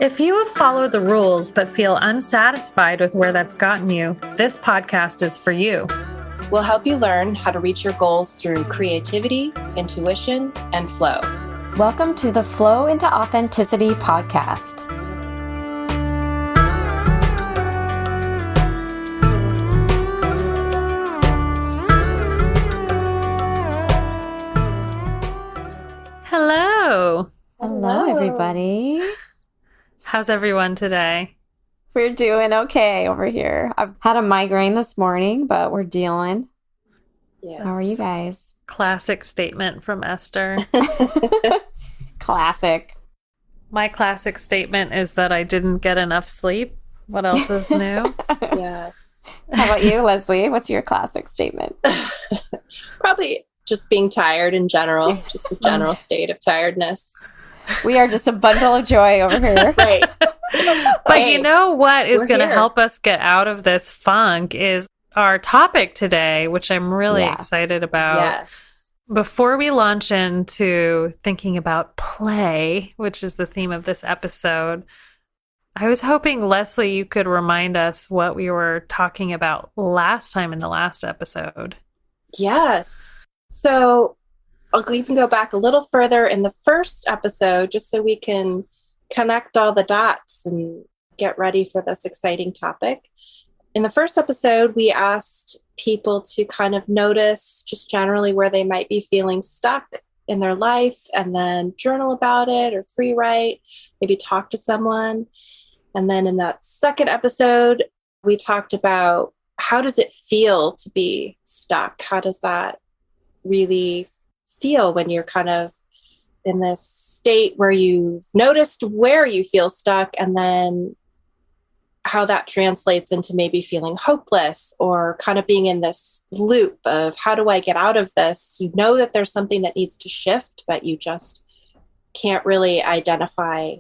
If you have followed the rules but feel unsatisfied with where that's gotten you, this podcast is for you. We'll help you learn how to reach your goals through creativity, intuition, and flow. Welcome to the Flow into Authenticity podcast. Hello. Hello, everybody. How's everyone today? We're doing okay over here. I've had a migraine this morning, but we're dealing. Yeah. How are you guys? Classic statement from Esther. Classic. My classic statement is that I didn't get enough sleep. What else is new? Yes. How about you, Leslie? What's your classic statement? Probably just being tired in general, just a general state of tiredness. We are just a bundle of joy over here. Right. But Hey, you know what is going to here. help us get out of this funk is our topic today, which I'm really Yeah. excited about. Yes. Before we launch into thinking about play, which is the theme of this episode, I was hoping, Leslie, you could remind us what we were talking about last time in the last episode. Yes. So I'll even go back a little further in the first episode, just so we can connect all the dots and get ready for this exciting topic. In the first episode, we asked people to kind of notice just generally where they might be feeling stuck in their life and then journal about it or free write, maybe talk to someone. And then in that second episode, we talked about how does it feel to be stuck? How does that really feel when you're kind of in this state where you've noticed where you feel stuck, and then how that translates into maybe feeling hopeless or kind of being in this loop of how do I get out of this? You know that there's something that needs to shift, but you just can't really identify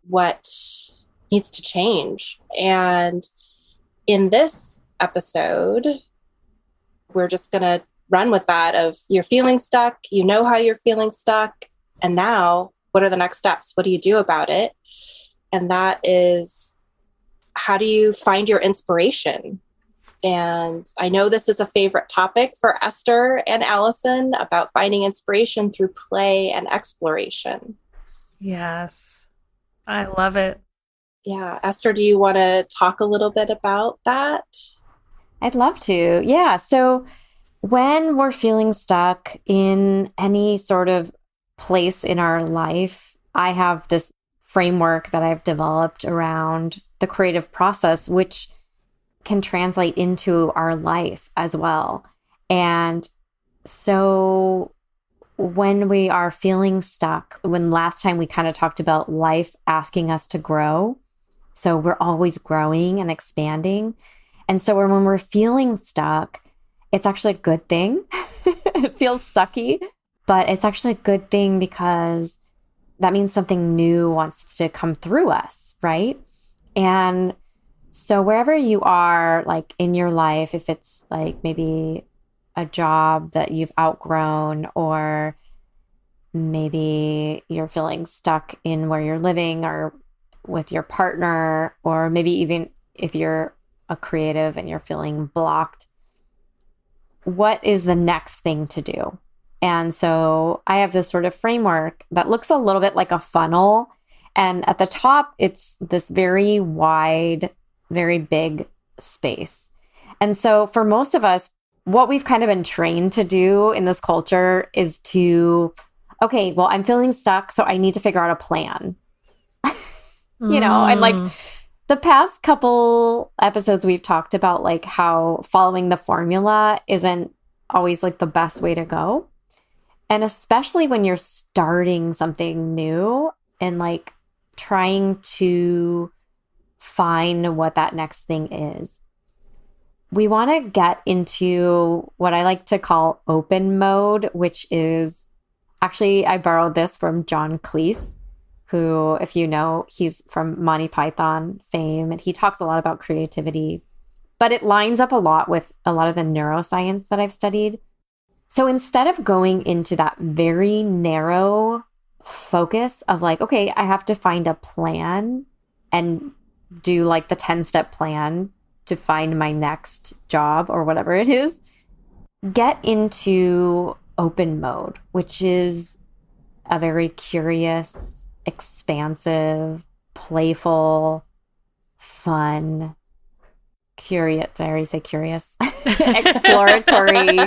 what needs to change. And in this episode, we're just going to run with that of you're feeling stuck, you know how you're feeling stuck, and now what are the next steps? What do you do about it? And that is, how do you find your inspiration? And I know this is a favorite topic for Esther and Allison about finding inspiration through play and exploration. Yes, I love it. Yeah. Esther, do you want to talk a little bit about that? I'd love to. Yeah. So when we're feeling stuck in any sort of place in our life, I have this framework that I've developed around the creative process, which can translate into our life as well. And so when we are feeling stuck, when last time we kind of talked about life asking us to grow, so we're always growing and expanding. And so when we're feeling stuck, it's actually a good thing. It feels sucky, but it's actually a good thing because that means something new wants to come through us, right? And so wherever you are, like in your life, if it's like maybe a job that you've outgrown, or maybe you're feeling stuck in where you're living or with your partner, or maybe even if you're a creative and you're feeling blocked, what is the next thing to do? And so I have this sort of framework that looks a little bit like a funnel. And at the top, it's this very wide, very big space. And so for most of us, what we've kind of been trained to do in this culture is to, okay, well, I'm feeling stuck, so I need to figure out a plan. And like the past couple episodes, we've talked about like how following the formula isn't always like the best way to go. And especially when you're starting something new and like trying to find what that next thing is. We want to get into what I like to call open mode, which is actually, I borrowed this from John Cleese, who, if you know, he's from Monty Python fame, and he talks a lot about creativity, but it lines up a lot with a lot of the neuroscience that I've studied. So instead of going into that very narrow focus of like, okay, I have to find a plan and do like the 10-step plan to find my next job or whatever it is, get into open mode, which is a very curious, expansive, playful, fun, curious, did I already say curious? Exploratory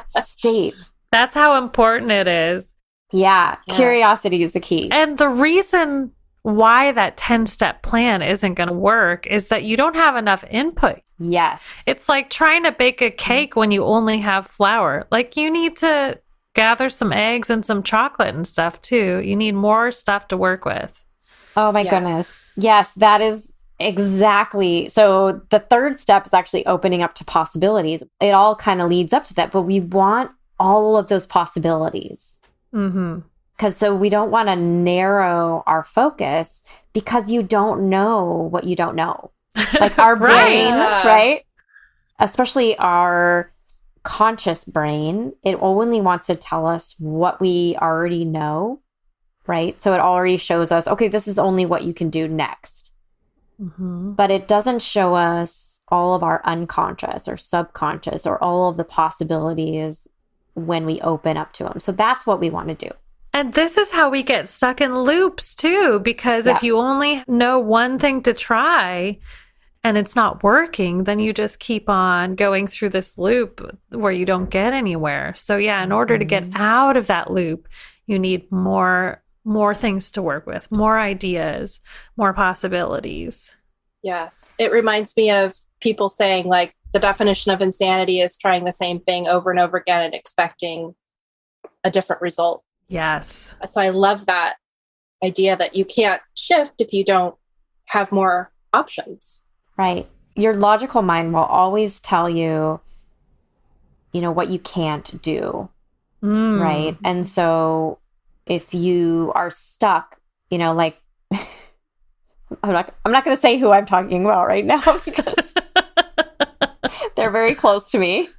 state. That's how important it is. Yeah, curiosity is the key. And the reason why that 10-step plan isn't going to work is that you don't have enough input. Yes. It's like trying to bake a cake when you only have flour. Like, you need to gather some eggs and some chocolate and stuff too. You need more stuff to work with. Oh my goodness. Yes, that is exactly. So the third step is actually opening up to possibilities. It all kind of leads up to that, but we want all of those possibilities. Mm-hmm. Because so we don't want to narrow our focus because you don't know what you don't know. Like our brain, right? Especially our conscious brain, it only wants to tell us what we already know, right? So it already shows us, okay, this is only what you can do next. Mm-hmm. But it doesn't show us all of our unconscious or subconscious or all of the possibilities when we open up to them. So that's what we want to do. And this is how we get stuck in loops too, because if you only know one thing to try and it's not working, then you just keep on going through this loop where you don't get anywhere. So yeah, in order to get out of that loop, you need more things to work with, more ideas, more possibilities. Yes. It reminds me of people saying like the definition of insanity is trying the same thing over and over again and expecting a different result. Yes. So I love that idea that you can't shift if you don't have more options. Right. Your logical mind will always tell you, what you can't do. Right. And so if you are stuck, like I'm not going to say who I'm talking about right now because they're very close to me.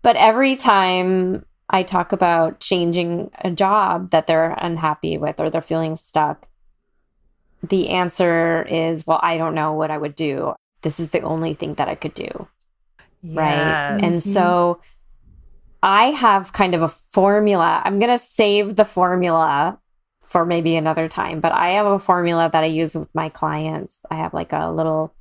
But every time I talk about changing a job that they're unhappy with or they're feeling stuck, the answer is, well, I don't know what I would do. This is the only thing that I could do. Yes. Right. And so I have kind of a formula. I'm going to save the formula for maybe another time, but I have a formula that I use with my clients. I have like a little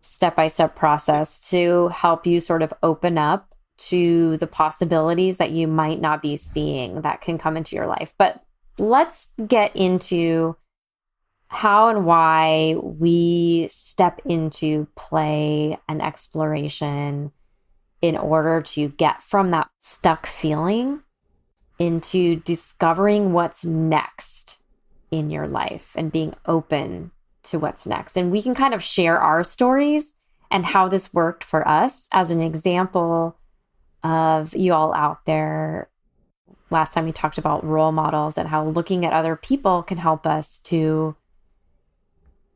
step-by-step process to help you sort of open up to the possibilities that you might not be seeing that can come into your life. But let's get into how and why we step into play and exploration in order to get from that stuck feeling into discovering what's next in your life and being open to what's next. And we can kind of share our stories and how this worked for us as an example of you all out there. Last time we talked about role models and how looking at other people can help us to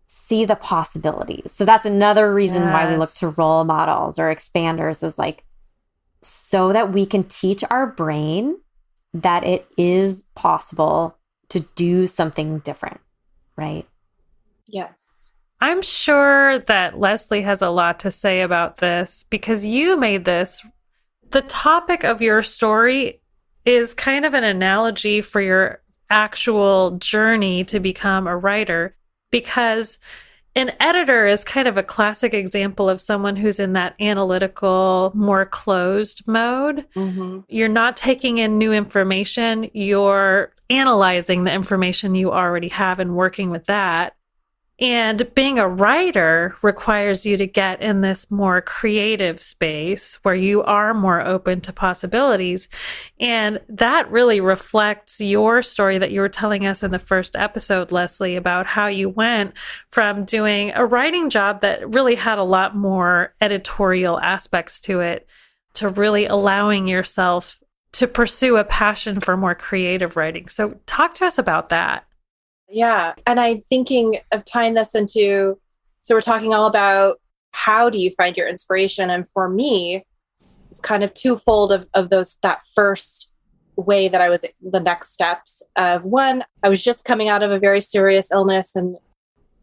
see the possibilities. So that's another reason why we look to role models or expanders, is like so that we can teach our brain that it is possible to do something different, right? Yes. I'm sure that Leslie has a lot to say about this because you made this. The topic of your story is kind of an analogy for your actual journey to become a writer, because an editor is kind of a classic example of someone who's in that analytical, more closed mode. Mm-hmm. You're not taking in new information. You're analyzing the information you already have and working with that. And being a writer requires you to get in this more creative space where you are more open to possibilities. And that really reflects your story that you were telling us in the first episode, Leslie, about how you went from doing a writing job that really had a lot more editorial aspects to it to really allowing yourself to pursue a passion for more creative writing. So talk to us about that. Yeah. And I'm thinking of tying this into, so we're talking all about how do you find your inspiration? And for me, was kind of twofold of that first way that I was the next steps of one, I was just coming out of a very serious illness and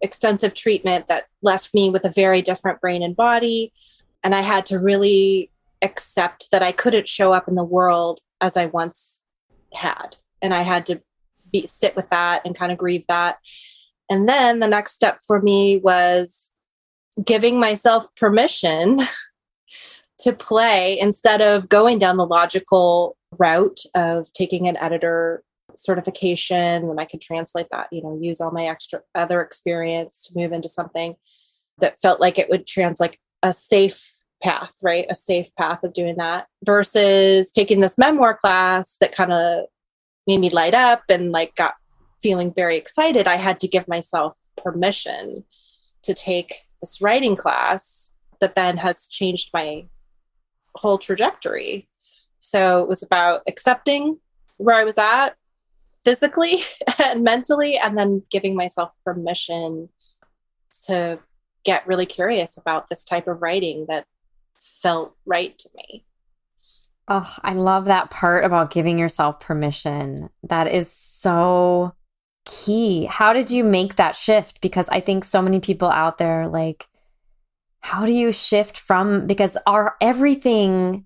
extensive treatment that left me with a very different brain and body. And I had to really accept that I couldn't show up in the world as I once had. And I had to sit with that and kind of grieve that. And then the next step for me was giving myself permission to play instead of going down the logical route of taking an editor certification when I could translate that, use all my other experience to move into something that felt like it would translate a safe path, right? A safe path of doing that versus taking this memoir class that kind of made me light up and like got feeling very excited. I had to give myself permission to take this writing class that then has changed my whole trajectory. So it was about accepting where I was at physically and mentally, and then giving myself permission to get really curious about this type of writing that felt right to me. Oh, I love that part about giving yourself permission. That is so key. How did you make that shift? Because I think so many people out there, like, how do you shift from, because everything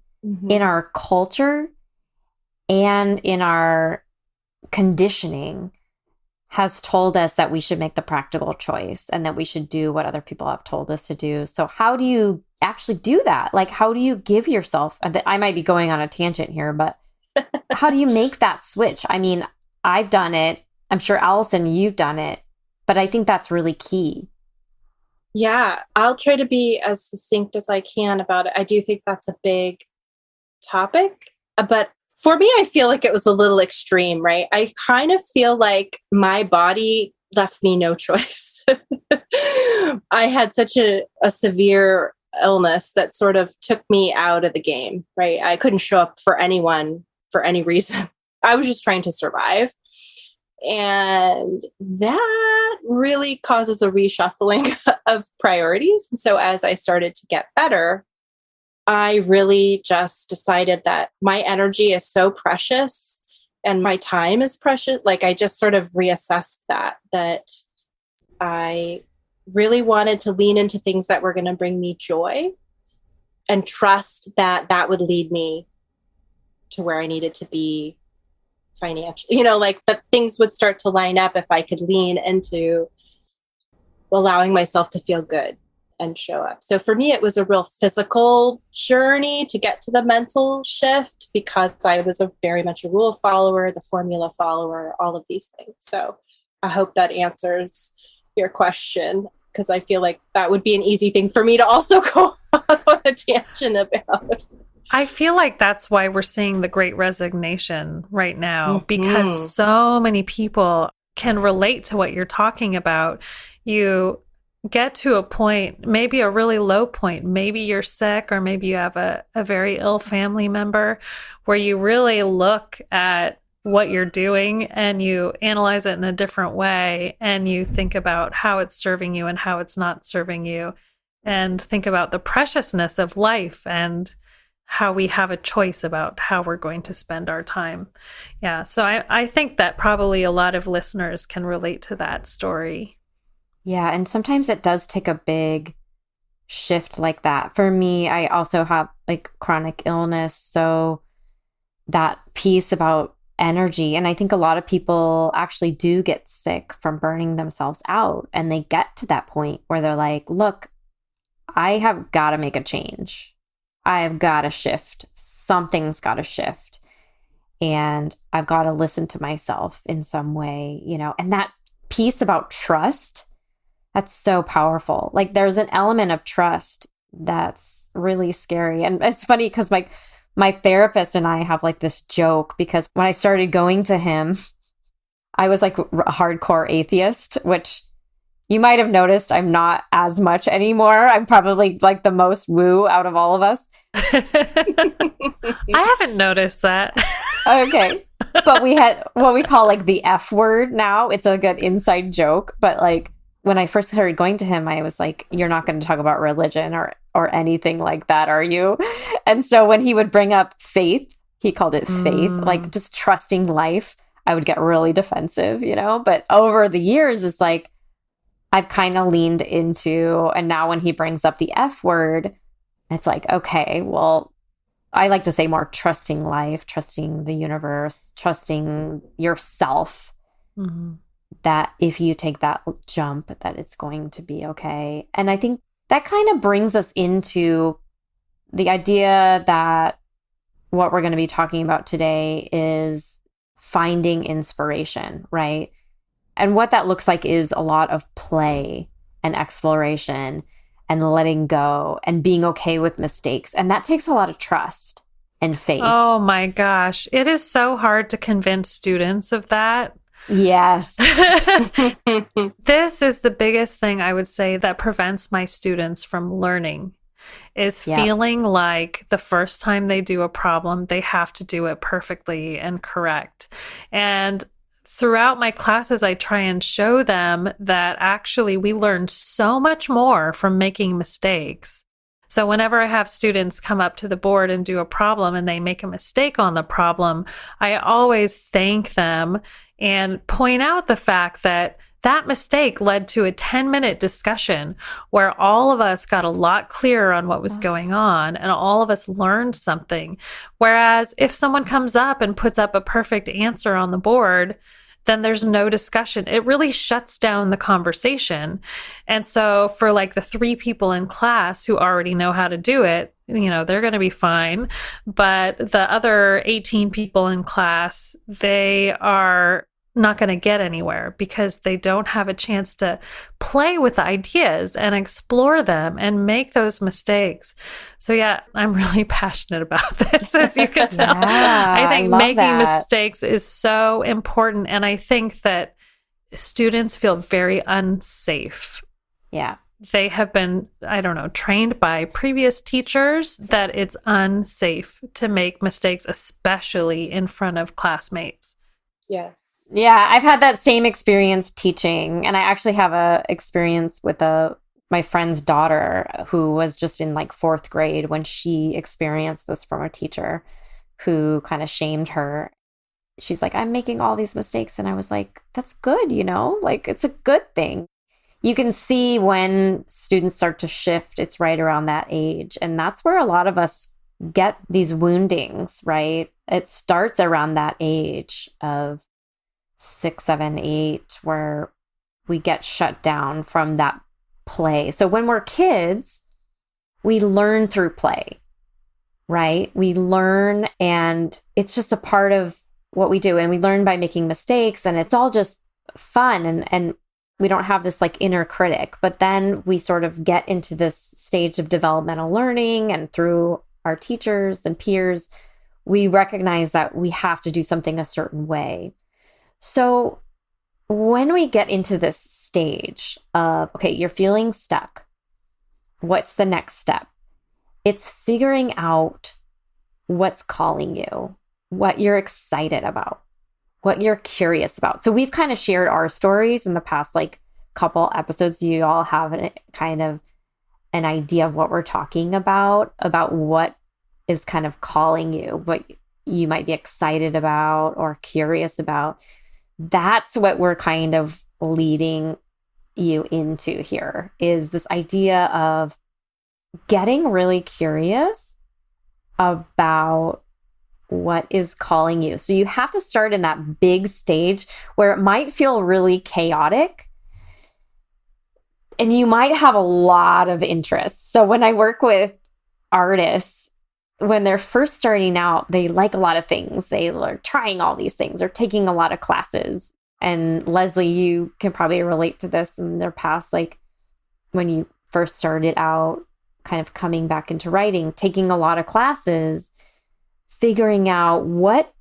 in our culture and in our conditioning has told us that we should make the practical choice and that we should do what other people have told us to do. So how do you actually do that? Like, how do you give yourself, I might be going on a tangent here, but how do you make that switch? I mean, I've done it. I'm sure, Allison, you've done it, but I think that's really key. Yeah, I'll try to be as succinct as I can about it. I do think that's a big topic, but for me, I feel like it was a little extreme, right? I kind of feel like my body left me no choice. I had such a severe illness that sort of took me out of the game, right? I couldn't show up for anyone for any reason. I was just trying to survive. And that really causes a reshuffling of priorities. And so as I started to get better, I really just decided that my energy is so precious and my time is precious. Like I just sort of reassessed that I really wanted to lean into things that were going to bring me joy and trust that would lead me to where I needed to be financially, like that things would start to line up if I could lean into allowing myself to feel good and show up. So for me, it was a real physical journey to get to the mental shift because I was very much a rule follower, the formula follower, all of these things. So I hope that answers your question because I feel like that would be an easy thing for me to also go off on a tangent about. I feel like that's why we're seeing the Great Resignation right now, because so many people can relate to what you're talking about. You get to a point, maybe a really low point, maybe you're sick or maybe you have a very ill family member where you really look at what you're doing and you analyze it in a different way and you think about how it's serving you and how it's not serving you and think about the preciousness of life and how we have a choice about how we're going to spend our time. Yeah, so I think that probably a lot of listeners can relate to that story. Yeah, and sometimes it does take a big shift like that. For me, I also have like chronic illness, so that piece about energy, and I think a lot of people actually do get sick from burning themselves out, and they get to that point where they're like, look, I have got to make a change. I've got to shift. Something's got to shift. And I've got to listen to myself in some way, and that piece about trust, that's so powerful. Like there's an element of trust that's really scary. And it's funny because my therapist and I have like this joke because when I started going to him, I was like a hardcore atheist, which you might have noticed I'm not as much anymore. I'm probably like the most woo out of all of us. I haven't noticed that. Okay. But we had what we call like the F word now. It's like an inside joke. But like when I first started going to him, I was like, you're not going to talk about religion or anything like that, are you? And so when he would bring up faith, he called it faith, like just trusting life, I would get really defensive, But over the years, it's like I've kind of leaned into, and now when he brings up the F word, it's like, okay, well, I like to say more trusting life, trusting the universe, trusting yourself, that if you take that jump, that it's going to be okay. And I think that kind of brings us into the idea that what we're going to be talking about today is finding inspiration, right? And what that looks like is a lot of play and exploration and letting go and being okay with mistakes. And that takes a lot of trust and faith. Oh my gosh. It is so hard to convince students of that. Yes. This is the biggest thing I would say that prevents my students from learning is feeling like the first time they do a problem, they have to do it perfectly and correct. And throughout my classes, I try and show them that actually we learn so much more from making mistakes. So whenever I have students come up to the board and do a problem and they make a mistake on the problem, I always thank them and point out the fact that that mistake led to a 10-minute discussion where all of us got a lot clearer on what was going on and all of us learned something. Whereas if someone comes up and puts up a perfect answer on the board, then there's no discussion. It really shuts down the conversation. And so for like the 3 people in class who already know how to do it, they're going to be fine. But the other 18 people in class, they are not going to get anywhere because they don't have a chance to play with the ideas and explore them and make those mistakes. So yeah, I'm really passionate about this, as you can tell. I think making mistakes is so important. And I think that students feel very unsafe. Yeah. They have been, trained by previous teachers that it's unsafe to make mistakes, especially in front of classmates. Yes. Yeah, I've had that same experience teaching. And I actually have a experience with my friend's daughter who was just in like 4th grade when she experienced this from a teacher who kind of shamed her. She's like, I'm making all these mistakes. And I was like, that's good, like it's a good thing. You can see when students start to shift, it's right around that age. And that's where a lot of us get these woundings, right? It starts around that age of 6, 7, 8, where we get shut down from that play. So when we're kids, we learn through play, right? We learn, and it's just a part of what we do. And we learn by making mistakes, and it's all just fun. And we don't have this like inner critic. But then we sort of get into this stage of developmental learning, and through our teachers and peers, we recognize that we have to do something a certain way. So when we get into this stage of, okay, you're feeling stuck, what's the next step? It's figuring out what's calling you, what you're excited about, what you're curious about. So we've kind of shared our stories in the past, like couple episodes. You all have kind of an idea of what we're talking about what is kind of calling you, what you might be excited about or curious about. That's what we're kind of leading you into here, is this idea of getting really curious about what is calling you. So you have to start in that big stage where it might feel really chaotic and you might have a lot of interests. So when I work with artists, when they're first starting out, they like a lot of things. They are trying all these things. They're taking a lot of classes. And Leslie, you can probably relate to this in their past, like when you first started out, kind of coming back into writing, taking a lot of classes, figuring out what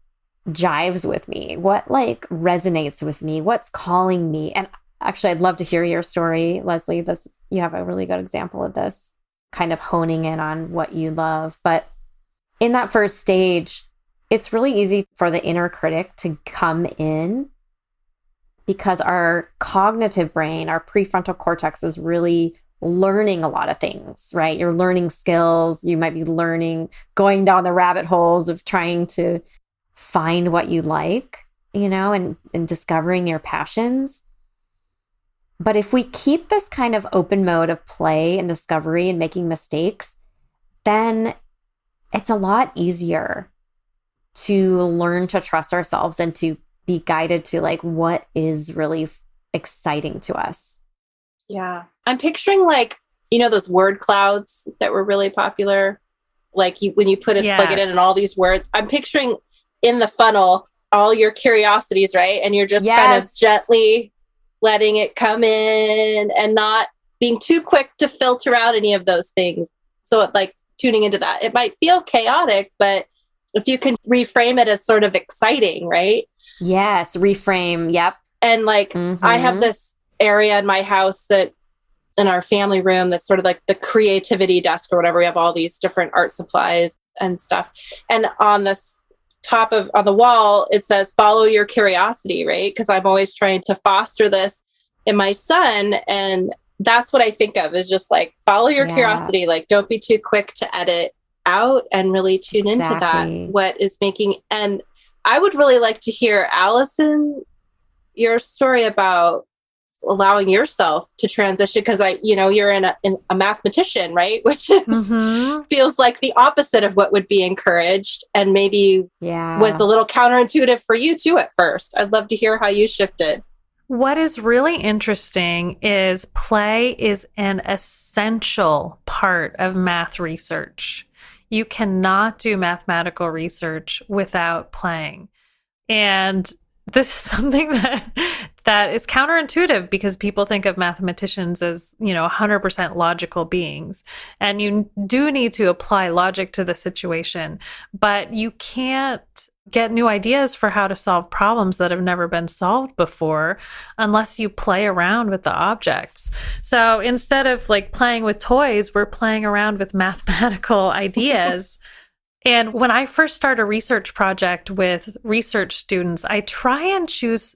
jives with me, what like resonates with me, what's calling me. And actually, I'd love to hear your story, Leslie. You have a really good example of this, kind of honing in on what you love. But in that first stage, it's really easy for the inner critic to come in because our cognitive brain, our prefrontal cortex is really learning a lot of things, right? You're learning skills. You might be learning, going down the rabbit holes of trying to find what you like, and discovering your passions. But if we keep this kind of open mode of play and discovery and making mistakes, then it's a lot easier to learn to trust ourselves and to be guided to like what is really exciting to us. Yeah. I'm picturing those word clouds that were really popular. Like when you put it, plug it in and all these words, I'm picturing in the funnel, all your curiosities, right? And you're just kind of gently letting it come in and not being too quick to filter out any of those things. So tuning into that, it might feel chaotic, but if you can reframe it as sort of exciting, right? Yes. Reframe. Yep. And I have this area in my house that in our family room, that's sort of like the creativity desk or whatever. We have all these different art supplies and stuff. And on this on the wall, it says, follow your curiosity, right? Because I'm always trying to foster this in my son. And that's what I think of is just follow your curiosity. Don't be too quick to edit out and really tune into that, what is making. And I would really like to hear, Allison, your story about allowing yourself to transition, because you're in a mathematician, right? Which is feels like the opposite of what would be encouraged, and maybe was a little counterintuitive for you too at first. I'd love to hear how you shifted. What is really interesting is play is an essential part of math research. You cannot do mathematical research without playing. And this is something that is counterintuitive, because people think of mathematicians as, 100% logical beings. And you do need to apply logic to the situation, but you can't get new ideas for how to solve problems that have never been solved before unless you play around with the objects. So instead of playing with toys, we're playing around with mathematical ideas. And when I first start a research project with research students, I try and choose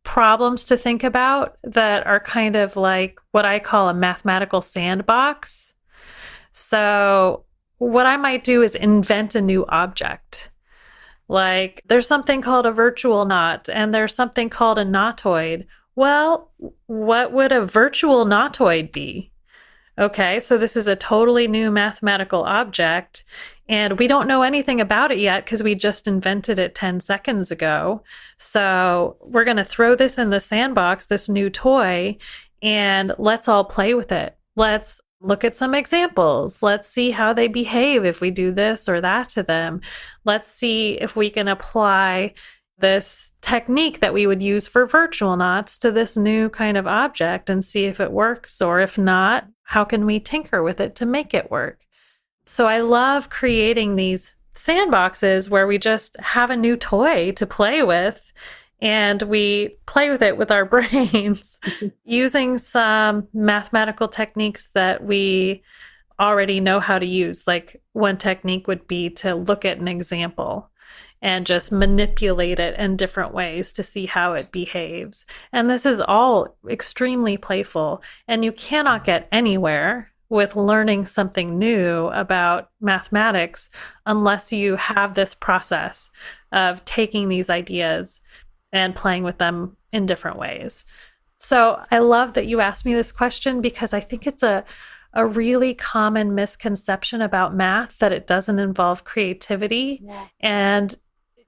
problems to think about that are kind of like what I call a mathematical sandbox. So what I might do is invent a new object. There's something called a virtual knot, and there's something called a knotoid. Well, what would a virtual knotoid be? Okay, so this is a totally new mathematical object, and we don't know anything about it yet because we just invented it 10 seconds ago. So we're going to throw this in the sandbox, this new toy, and let's all play with it. Let's look at some examples. Let's see how they behave if we do this or that to them. Let's see if we can apply this technique that we would use for virtual knots to this new kind of object and see if it works, or if not, how can we tinker with it to make it work? So I love creating these sandboxes where we just have a new toy to play with, and we play with it with our brains using some mathematical techniques that we already know how to use. One technique would be to look at an example and just manipulate it in different ways to see how it behaves. And this is all extremely playful, and you cannot get anywhere with learning something new about mathematics unless you have this process of taking these ideas and playing with them in different ways. So I love that you asked me this question, because I think it's a really common misconception about math that it doesn't involve creativity. Yeah. And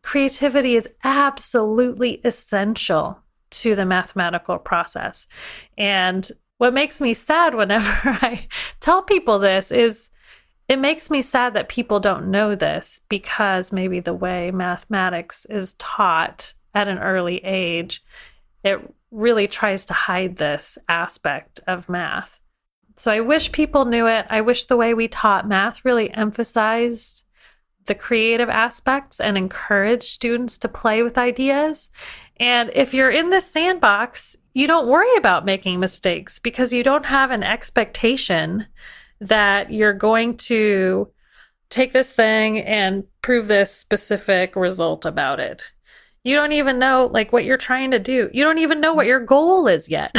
creativity is absolutely essential to the mathematical process. And what makes me sad whenever I tell people this is it makes me sad that people don't know this, because maybe the way mathematics is taught at an early age, it really tries to hide this aspect of math. So I wish people knew it. I wish the way we taught math really emphasized the creative aspects and encouraged students to play with ideas. And if you're in this sandbox, you don't worry about making mistakes, because you don't have an expectation that you're going to take this thing and prove this specific result about it. You don't even know like what you're trying to do. You don't even know what your goal is yet.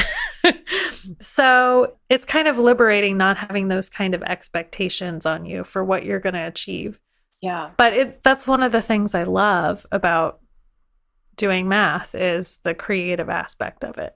So it's kind of liberating not having those kind of expectations on you for what you're going to achieve. Yeah. But that's one of the things I love about doing math is the creative aspect of it.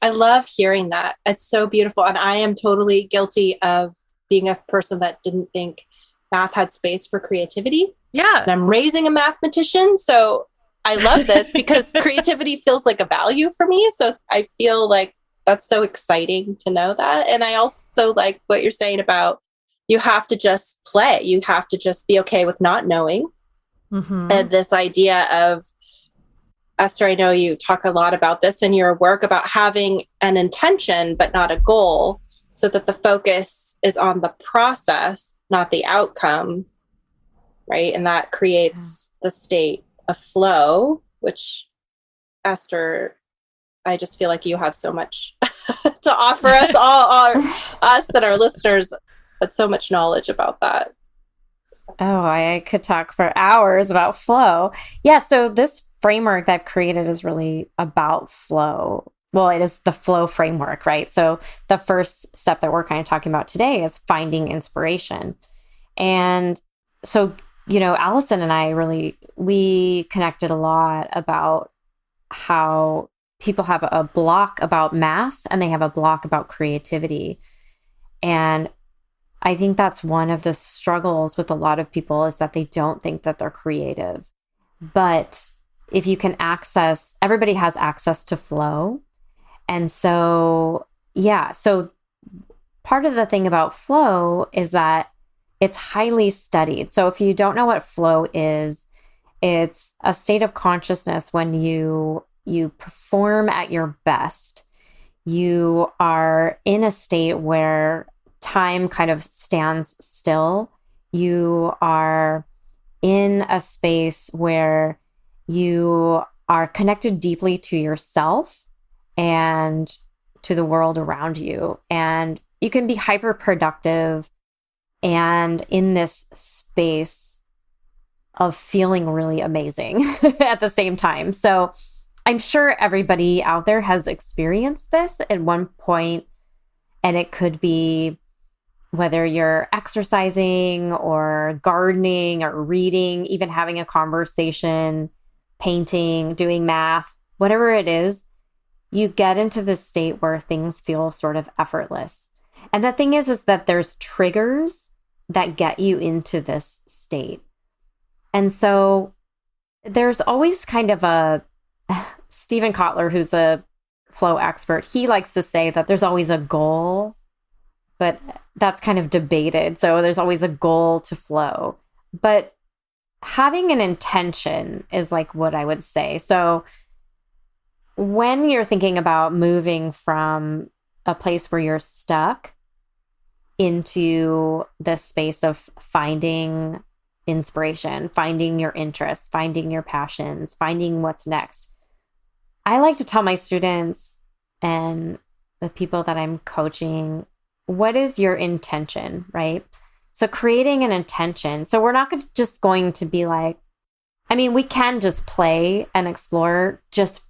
I love hearing that. It's so beautiful. And I am totally guilty of being a person that didn't think math had space for creativity. Yeah. And I'm raising a mathematician. So I love this because creativity feels like a value for me. So I feel like that's so exciting to know that. And I also like what you're saying about you have to just play. You have to just be okay with not knowing. Mm-hmm. And this idea of, Esther, I know you talk a lot about this in your work about having an intention, but not a goal, so that the focus is on the process, not the outcome, right? And that creates the state of flow, which, Esther, I just feel like you have so much to offer us all, us and our listeners, but so much knowledge about that. Oh, I could talk for hours about flow. Yeah, so this framework that I've created is really about flow. Well, it is the flow framework, right? So the first step that we're kind of talking about today is finding inspiration. And so, Allison and I we connected a lot about how people have a block about math and they have a block about creativity. And I think that's one of the struggles with a lot of people is that they don't think that they're creative. But if you can everybody has access to flow. And so, so part of the thing about flow is that it's highly studied. So if you don't know what flow is, it's a state of consciousness when you perform at your best. You are in a state where time kind of stands still. You are in a space where you are connected deeply to yourself and to the world around you. And you can be hyper productive and in this space of feeling really amazing at the same time. So I'm sure everybody out there has experienced this at one point, and it could be whether you're exercising or gardening or reading, even having a conversation, painting, doing math, whatever it is, you get into this state where things feel sort of effortless. And the thing is that there's triggers that get you into this state. And so there's always kind of Stephen Kotler, who's a flow expert, he likes to say that there's always a goal, but that's kind of debated. So there's always a goal to flow. But having an intention is like what I would say. So when you're thinking about moving from a place where you're stuck into the space of finding inspiration, finding your interests, finding your passions, finding what's next, I like to tell my students and the people that I'm coaching, what is your intention, right? So creating an intention. So we're not just going to be like, we can just play and explore just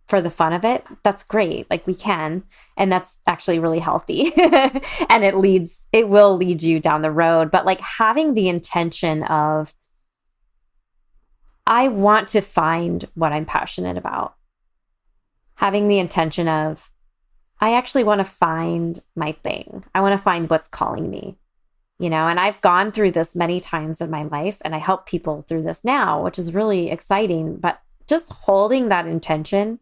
for the fun of it. That's great. Like we can, and that's actually really healthy. And it will lead you down the road. But like having the intention of, I want to find what I'm passionate about. Having the intention of, I actually want to find my thing. I want to find what's calling me, and I've gone through this many times in my life and I help people through this now, which is really exciting, but just holding that intention,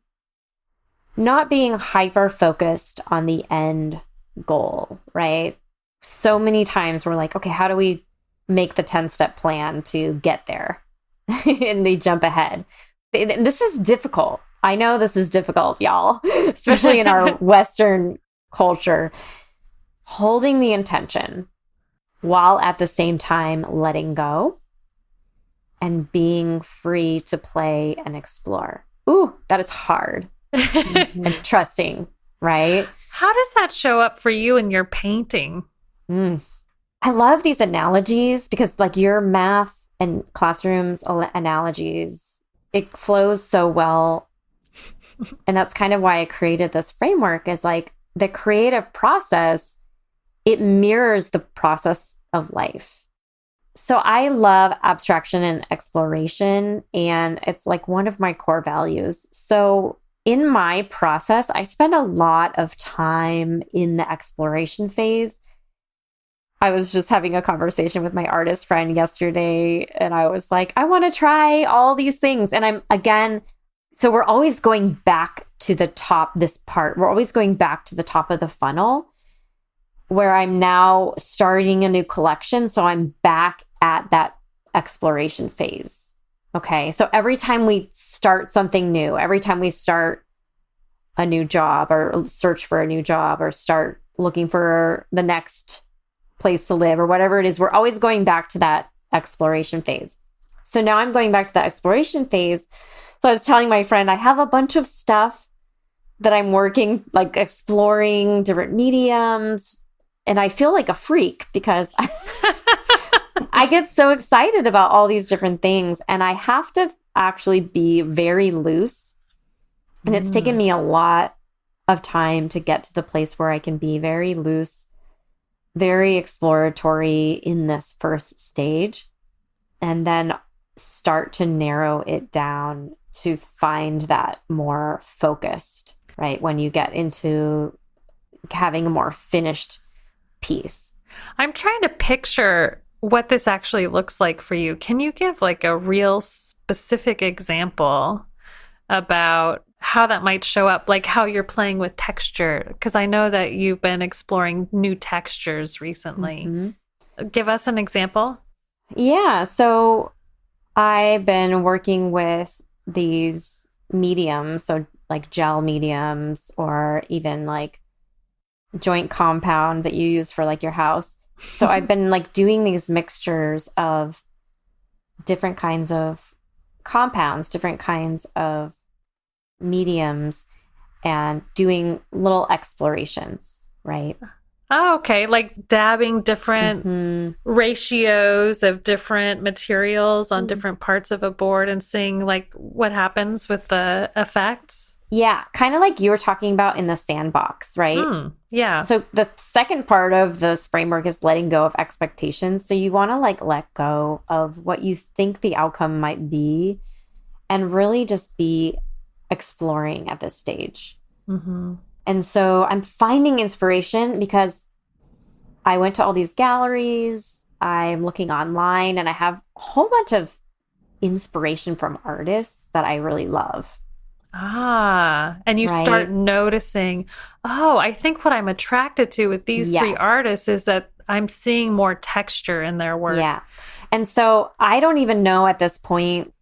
not being hyper focused on the end goal, right? So many times we're like, okay, how do we make the 10-step plan to get there? And they jump ahead. This is difficult. I know this is difficult, y'all, especially in our Western culture. Holding the intention while at the same time letting go and being free to play and explore. Ooh, that is hard. And trusting, right? How does that show up for you in your painting? I love these analogies because like your math and classrooms analogies, it flows so well. And that's kind of why I created this framework, is like the creative process, it mirrors the process of life. So I love abstraction and exploration, and it's like one of my core values. So in my process, I spend a lot of time in the exploration phase. I was just having a conversation with my artist friend yesterday, and I was like, I want to try all these things. And so we're always going back to the top, this part. We're always going back to the top of the funnel, where I'm now starting a new collection. So I'm back at that exploration phase. Okay. So every time we start something new, every time we start a new job or search for a new job or start looking for the next place to live or whatever it is, we're always going back to that exploration phase. So now I'm going back to the exploration phase. So I was telling my friend, I have a bunch of stuff that I'm working, like exploring different mediums. And I feel like a freak because I get so excited about all these different things. And I have to actually be very loose. And it's taken me a lot of time to get to the place where I can be very loose, very exploratory in this first stage, and then start to narrow it down to find that more focused, right? When you get into having a more finished piece. I'm trying to picture what this actually looks like for you. Can you give like a real specific example about how that might show up, like how you're playing with texture? Because I know that you've been exploring new textures recently. Mm-hmm. Give us an example. Yeah. So I've been working with these mediums, so like gel mediums or even like joint compound that you use for like your house. So I've been like doing these mixtures of different kinds of compounds, different kinds of mediums, and doing little explorations, right? Oh, okay. Like dabbing different ratios of different materials on different parts of a board and seeing like what happens with the effects. Yeah, kind of like you were talking about in the Sandbox, right? Yeah. So the second part of this framework is letting go of expectations. So you want to like let go of what you think the outcome might be and really just be exploring at this stage. Mm-hmm. And so I'm finding inspiration because I went to all these galleries, I'm looking online, and I have a whole bunch of inspiration from artists that I really love. And you start noticing, I think what I'm attracted to with these three artists is that I'm seeing more texture in their work. Yeah. And so I don't even know at this point,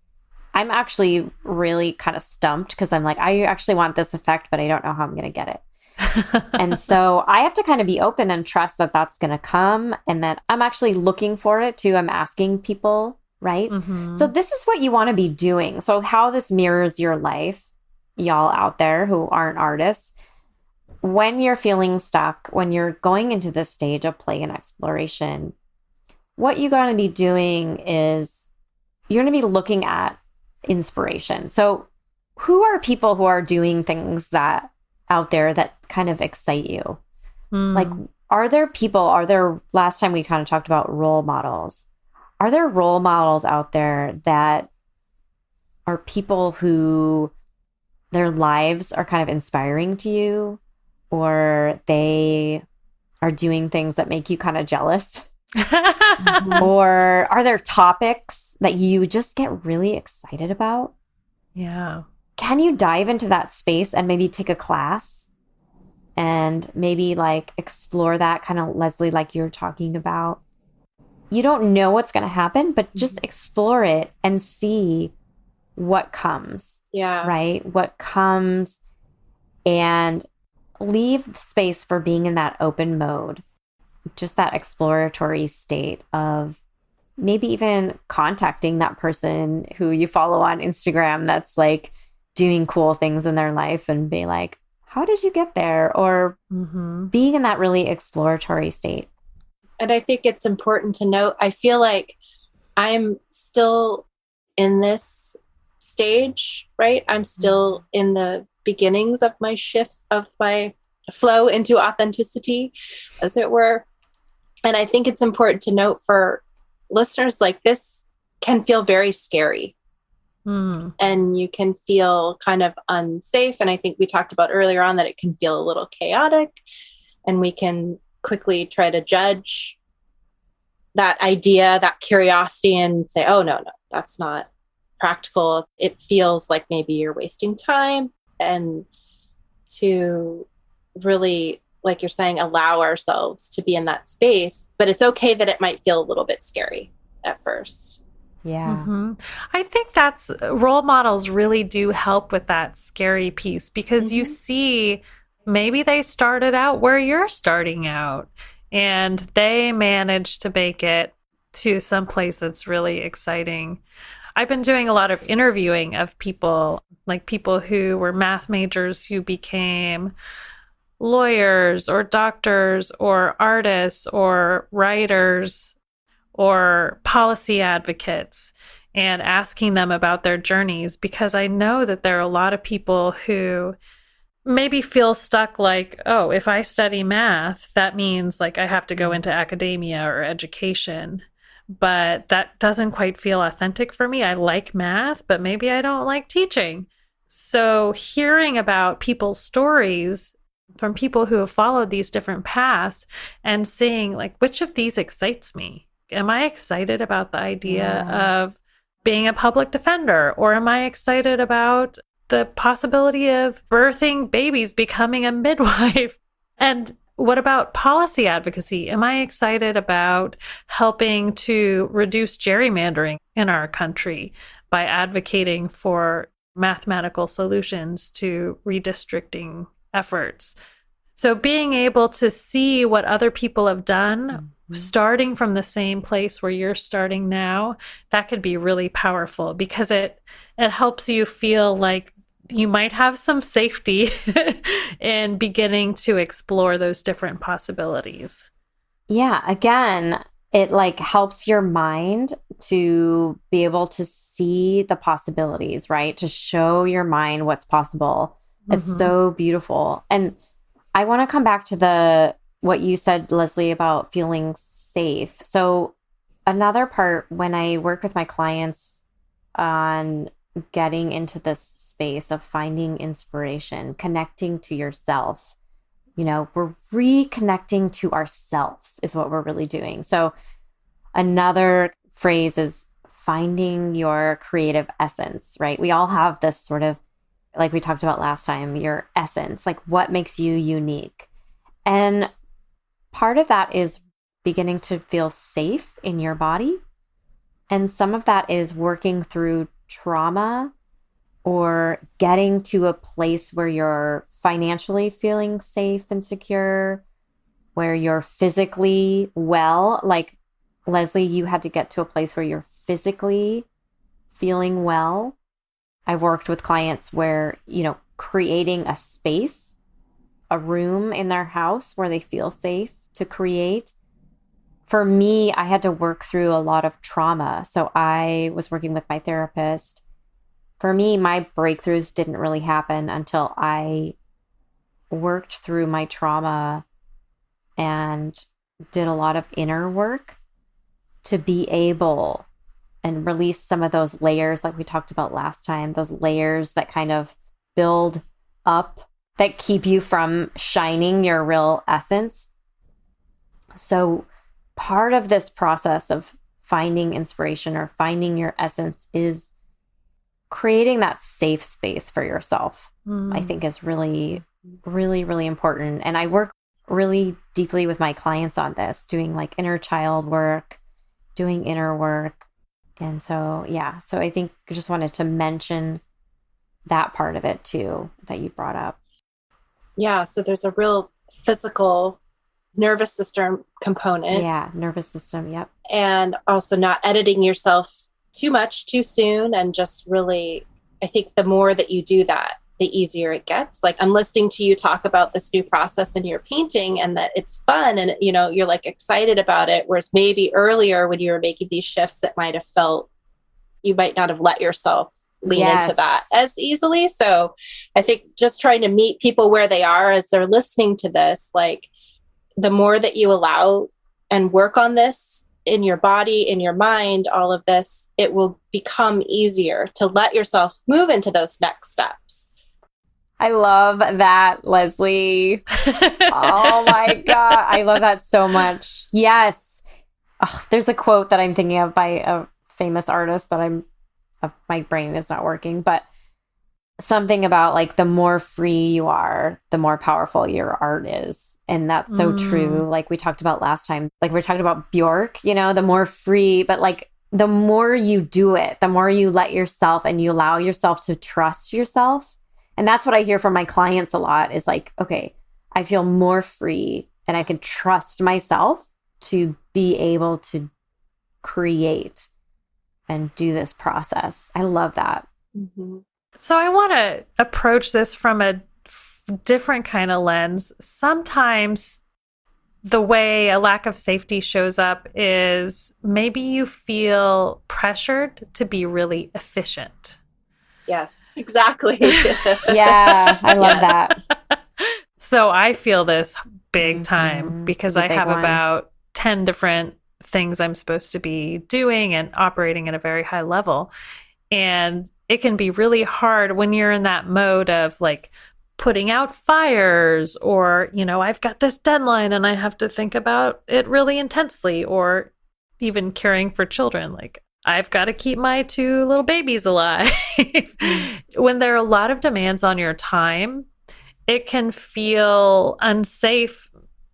I'm actually really kind of stumped because I'm like, I actually want this effect, but I don't know how I'm going to get it. And so I have to kind of be open and trust that that's going to come and that I'm actually looking for it too. I'm asking people, right? Mm-hmm. So this is what you want to be doing. So how this mirrors your life, y'all out there who aren't artists, when you're feeling stuck, when you're going into this stage of play and exploration, what you're going to be doing is you're going to be looking at inspiration. So who are people who are doing things that out there that kind of excite you? Like, last time we kind of talked about role models. Are there role models out there that are people who their lives are kind of inspiring to you, or they are doing things that make you kind of jealous? Or are there topics that you just get really excited about? Yeah. Can you dive into that space and maybe take a class and maybe like explore that kind of, Leslie, like you're talking about? You don't know what's going to happen, but just explore it and see what comes. Yeah. Right? What comes, and leave space for being in that open mode, just that exploratory state of maybe even contacting that person who you follow on Instagram that's like doing cool things in their life and be like, how did you get there? Or being in that really exploratory state. And I think it's important to note, I feel like I'm still in this stage, right? I'm still in the beginnings of my shift, of my flow into authenticity, as it were. And I think it's important to note for listeners, like, this can feel very scary. And you can feel kind of unsafe. And I think we talked about earlier on that it can feel a little chaotic, and we can quickly try to judge that idea, that curiosity, and say, oh, no, that's not practical. It feels like maybe you're wasting time. And to really, like you're saying, allow ourselves to be in that space. But it's okay that it might feel a little bit scary at first. Yeah. I think that's role models really do help with that scary piece, because you see, maybe they started out where you're starting out and they managed to make it to some place that's really exciting. I've been doing a lot of interviewing of people, like people who were math majors who became lawyers or doctors or artists or writers or policy advocates, and asking them about their journeys, because I know that there are a lot of people who maybe feel stuck, like, oh, if I study math, that means like I have to go into academia or education. But that doesn't quite feel authentic for me. I like math, but maybe I don't like teaching. So hearing about people's stories from people who have followed these different paths and seeing, like, which of these excites me? Am I excited about the idea of being a public defender? Or am I excited about the possibility of birthing babies, becoming a midwife? And what about policy advocacy? Am I excited about helping to reduce gerrymandering in our country by advocating for mathematical solutions to redistricting efforts? So being able to see what other people have done, starting from the same place where you're starting now, that could be really powerful, because it helps you feel like you might have some safety in beginning to explore those different possibilities. Yeah, again, it like helps your mind to be able to see the possibilities, right? To show your mind what's possible. It's so beautiful. And I want to come back to what you said, Leslie, about feeling safe. So another part, when I work with my clients on getting into this space of finding inspiration, connecting to yourself, we're reconnecting to ourself is what we're really doing. So another phrase is finding your creative essence, right? We all have this sort of, like we talked about last time, your essence, like what makes you unique. And part of that is beginning to feel safe in your body. And some of that is working through trauma or getting to a place where you're financially feeling safe and secure, where you're physically well. Like, Leslie, you had to get to a place where you're physically feeling well. I worked with clients where, creating a space, a room in their house where they feel safe to create. For me, I had to work through a lot of trauma. So I was working with my therapist. For me, my breakthroughs didn't really happen until I worked through my trauma and did a lot of inner work to be able and release some of those layers like we talked about last time, those layers that kind of build up, that keep you from shining your real essence. So part of this process of finding inspiration or finding your essence is creating that safe space for yourself, I think is really, really, really important. And I work really deeply with my clients on this, doing like inner child work, doing inner work. And so, so I think I just wanted to mention that part of it too, that you brought up. Yeah. So there's a real physical nervous system component. Yeah. Nervous system. Yep. And also not editing yourself too much too soon. And just really, I think the more that you do that, the easier it gets. Like, I'm listening to you talk about this new process in your painting and that it's fun and, you're like excited about it. Whereas maybe earlier when you were making these shifts, it might have felt you might not have let yourself lean into that Yes. as easily. So I think just trying to meet people where they are as they're listening to this, like the more that you allow and work on this in your body, in your mind, all of this, it will become easier to let yourself move into those next steps. I love that, Leslie. Oh my God. I love that so much. Yes. Oh, there's a quote that I'm thinking of by a famous artist that my brain is not working, but something about like the more free you are, the more powerful your art is. And that's so true. Like we talked about last time, like we talked about Bjork, the more free, but like the more you do it, the more you let yourself and you allow yourself to trust yourself. And that's what I hear from my clients a lot is like, okay, I feel more free and I can trust myself to be able to create and do this process. I love that. Mm-hmm. So I want to approach this from a different kind of lens. Sometimes the way a lack of safety shows up is maybe you feel pressured to be really efficient. Yes, exactly. Yeah, I love that. So I feel this big time because I have one. about 10 different things I'm supposed to be doing and operating at a very high level. And it can be really hard when you're in that mode of like putting out fires or, I've got this deadline and I have to think about it really intensely, or even caring for children. Like I've got to keep my 2 little babies alive. When there are a lot of demands on your time, it can feel unsafe.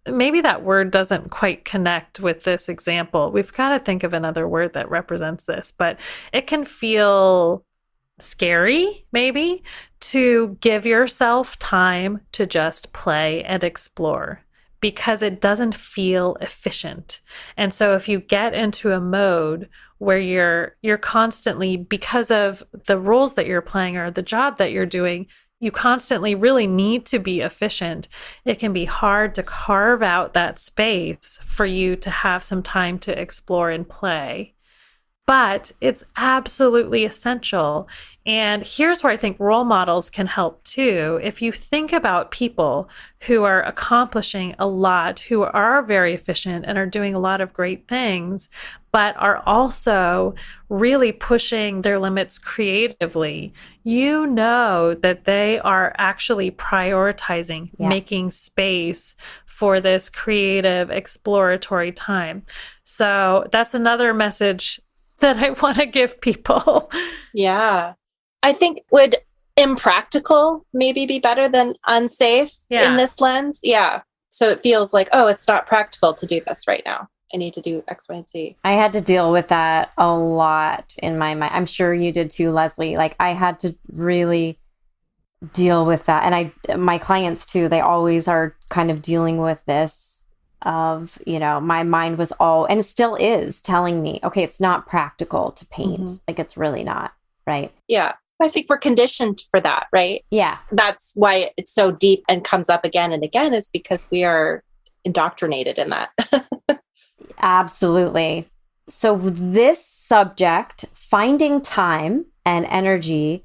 Maybe that word doesn't quite connect with this example. We've got to think of another word that represents this, but it can feel scary, maybe, to give yourself time to just play and explore because it doesn't feel efficient. And so if you get into a mode where you're constantly, because of the roles that you're playing or the job that you're doing, you constantly really need to be efficient, it can be hard to carve out that space for you to have some time to explore and play. But it's absolutely essential. And here's where I think role models can help too. If you think about people who are accomplishing a lot, who are very efficient and are doing a lot of great things, but are also really pushing their limits creatively, you know that they are actually prioritizing making space for this creative, exploratory time. So that's another message that I want to give people. Yeah. I think would impractical maybe be better than unsafe in this lens? Yeah. So it feels like, oh, it's not practical to do this right now. I need to do X, Y, and Z. I had to deal with that a lot in my mind. I'm sure you did too, Leslie. Like I had to really deal with that. And my clients too, they always are kind of dealing with this of, my mind was and still is telling me, okay, it's not practical to paint. Mm-hmm. Like it's really not, right? Yeah. I think we're conditioned for that, right? Yeah. That's why it's so deep and comes up again and again, is because we are indoctrinated in that. Absolutely. So this subject, finding time and energy,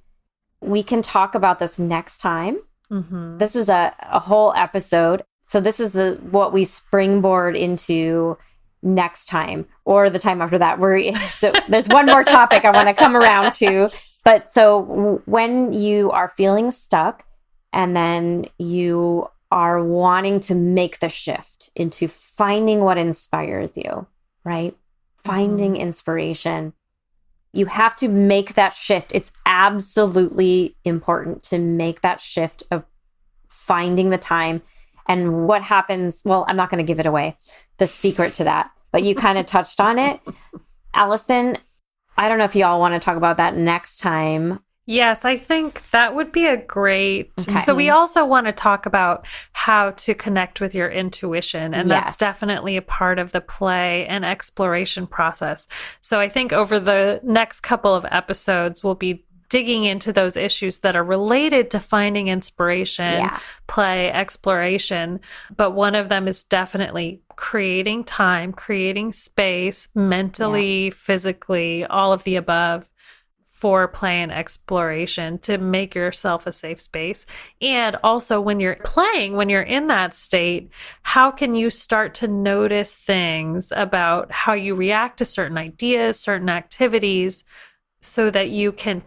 we can talk about this next time. Mm-hmm. This is a whole episode. So this is what we springboard into next time or the time after that. So there's one more topic I want to come around to. But so when you are feeling stuck and then you are wanting to make the shift into finding what inspires you, right? Finding inspiration. You have to make that shift. It's absolutely important to make that shift of finding the time. And what happens, well, I'm not going to give it away, the secret to that, but you kind of touched on it. Allison, I don't know if y'all want to talk about that next time. Yes, I think that would be a great... Okay. So we also want to talk about how to connect with your intuition. And that's definitely a part of the play and exploration process. So I think over the next couple of episodes, we'll be digging into those issues that are related to finding inspiration, play, exploration. But one of them is definitely creating time, creating space, mentally, physically, all of the above, foreplay and exploration to make yourself a safe space. And also when you're playing, when you're in that state, how can you start to notice things about how you react to certain ideas, certain activities, so that you can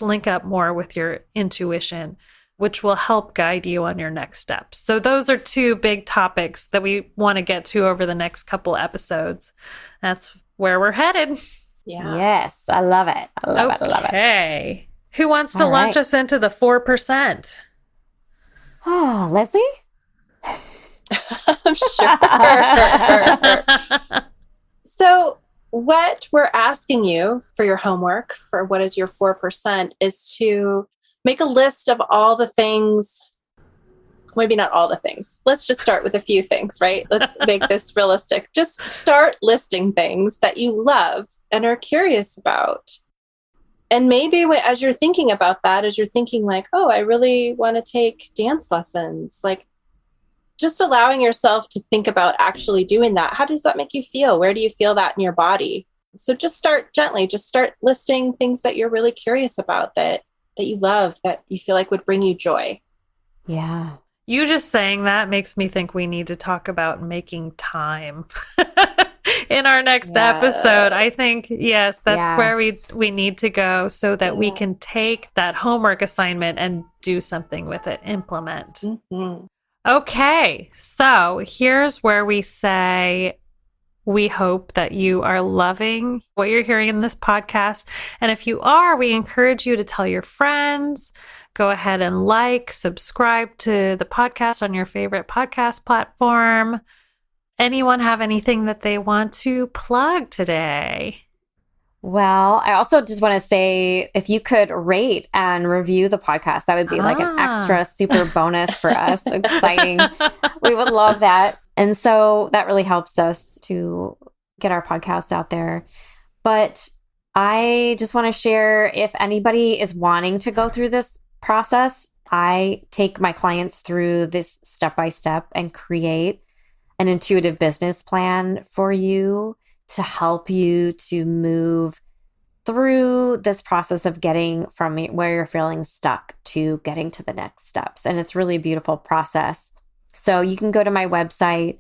link up more with your intuition, which will help guide you on your next steps. So those are two big topics that we want to get to over the next couple episodes. That's where we're headed. Yeah. Yes, I love it. I love it. I love it. Okay. Who wants to All launch right. us into the 4%? Oh, Leslie? Sure. So what we're asking you for your homework for what is your 4% is to make a list of all the things, maybe not all the things. Let's just start with a few things, right? Let's make this realistic. Just start listing things that you love and are curious about. And maybe as you're thinking about that, as you're thinking like, oh, I really want to take dance lessons, like just allowing yourself to think about actually doing that. How does that make you feel? Where do you feel that in your body? So just start gently, just start listing things that you're really curious about, that you love, that you feel like would bring you joy. Yeah. You just saying that makes me think we need to talk about making time in our next episode. I think, yes, that's where we need to go so that we can take that homework assignment and do something with it, implement. Mm-hmm. Okay, so here's where we say we hope that you are loving what you're hearing in this podcast. And if you are, we encourage you to tell your friends. Go ahead and subscribe to the podcast on your favorite podcast platform. Anyone have anything that they want to plug today? Well, I also just want to say, if you could rate and review the podcast, that would be like an extra super bonus for us. Exciting. We would love that. And so that really helps us to get our podcast out there. But I just want to share, if anybody is wanting to go through this process, I take my clients through this step-by-step and create an intuitive business plan for you to help you to move through this process of getting from where you're feeling stuck to getting to the next steps. And it's really a beautiful process. So you can go to my website,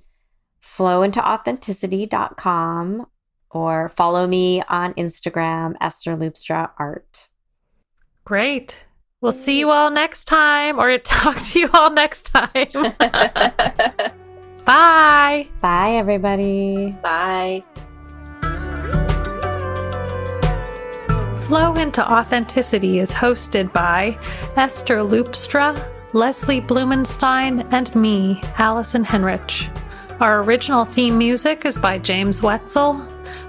flowintoauthenticity.com, or follow me on Instagram, Esther Loopstra Art. Great. We'll see you all next time, or talk to you all next time. Bye. Bye, everybody. Bye. Flow into Authenticity is hosted by Esther Loopstra, Leslie Blumenstein, and me, Allison Henrich. Our original theme music is by James Wetzel.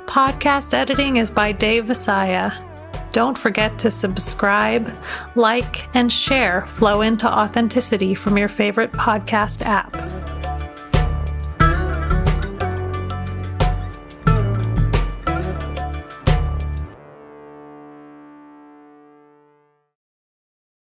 Podcast editing is by Dave Visaya. Don't forget to subscribe, like, and share Flow into Authenticity from your favorite podcast app.